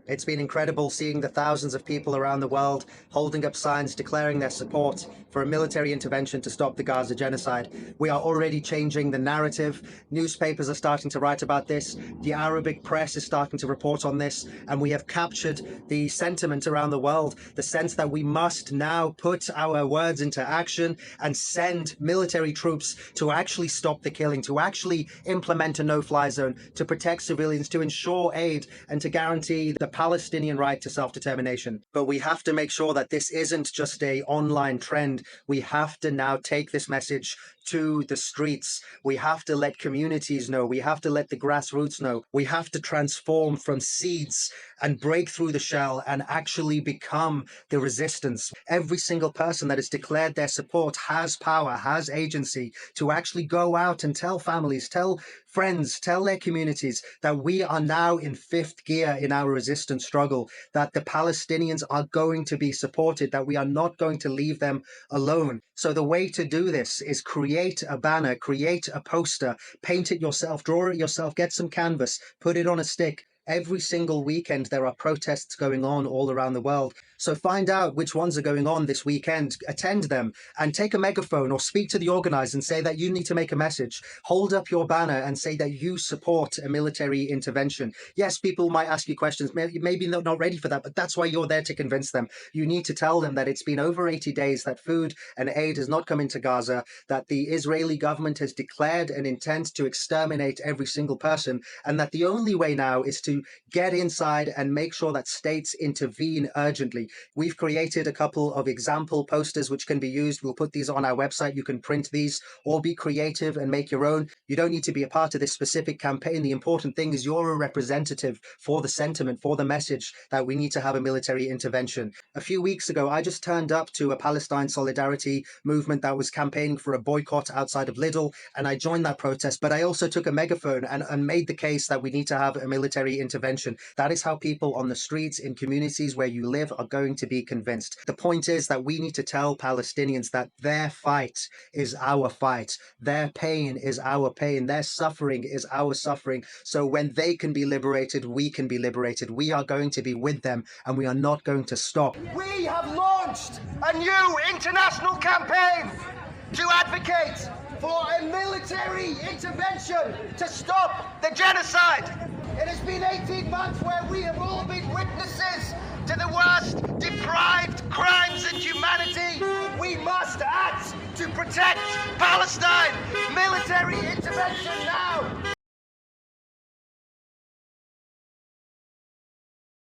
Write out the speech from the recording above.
It's been incredible seeing the thousands of people around the world holding up signs declaring their support for a military intervention to stop the Gaza genocide. We are already changing the narrative. Newspapers are starting to write about this. The Arabic press is starting to report on this. And we have captured the sentiment around the world, the sense that we must now put our words into action and send military troops to actually stop the killing, to actually implement a no-fly zone, to protect civilians, to ensure aid, and to guarantee the Palestinian right to self-determination. But we have to make sure that this isn't just an online trend. We have to now take this message to the streets. We have to let communities know. We have to let the grassroots know. We have to transform from seeds and break through the shell and actually become the resistance. Every single person that has declared their support has power, has agency to actually go out and tell families, tell friends, tell their communities that we are now in fifth gear in our resistance struggle, that the Palestinians are going to be supported, that we are not going to leave them alone. So the way to do this is create a banner, create a poster, paint it yourself, draw it yourself, get some canvas, put it on a stick. Every single weekend, there are protests going on all around the world. So find out which ones are going on this weekend, attend them, and take a megaphone or speak to the organizer and say that you need to make a message. Hold up your banner and say that you support a military intervention. Yes, people might ask you questions. Maybe they're not ready for that, but that's why you're there to convince them. You need to tell them that it's been over 80 days that food and aid has not come into Gaza, that the Israeli government has declared an intent to exterminate every single person, and that the only way now is to get inside and make sure that states intervene urgently. We've created a couple of example posters which can be used. We'll put these on our website. You can print these or be creative and make your own. You don't need to be a part of this specific campaign. The important thing is you're a representative for the sentiment, for the message that we need to have a military intervention. A few weeks ago, I just turned up to a Palestine solidarity movement that was campaigning for a boycott outside of Lidl, and I joined that protest, but I also took a megaphone and made the case that we need to have a military intervention. That is how people on the streets in communities where you live are going to be convinced. The point is that we need to tell Palestinians that their fight is our fight, their pain is our pain, their suffering is our suffering. So when they can be liberated, we can be liberated. We are going to be with them and we are not going to stop. We have launched a new international campaign to advocate for a military intervention to stop the genocide. It has been 18 months where we have all been witnesses to the worst deprived crimes in humanity. We must act to protect Palestine. Military intervention now.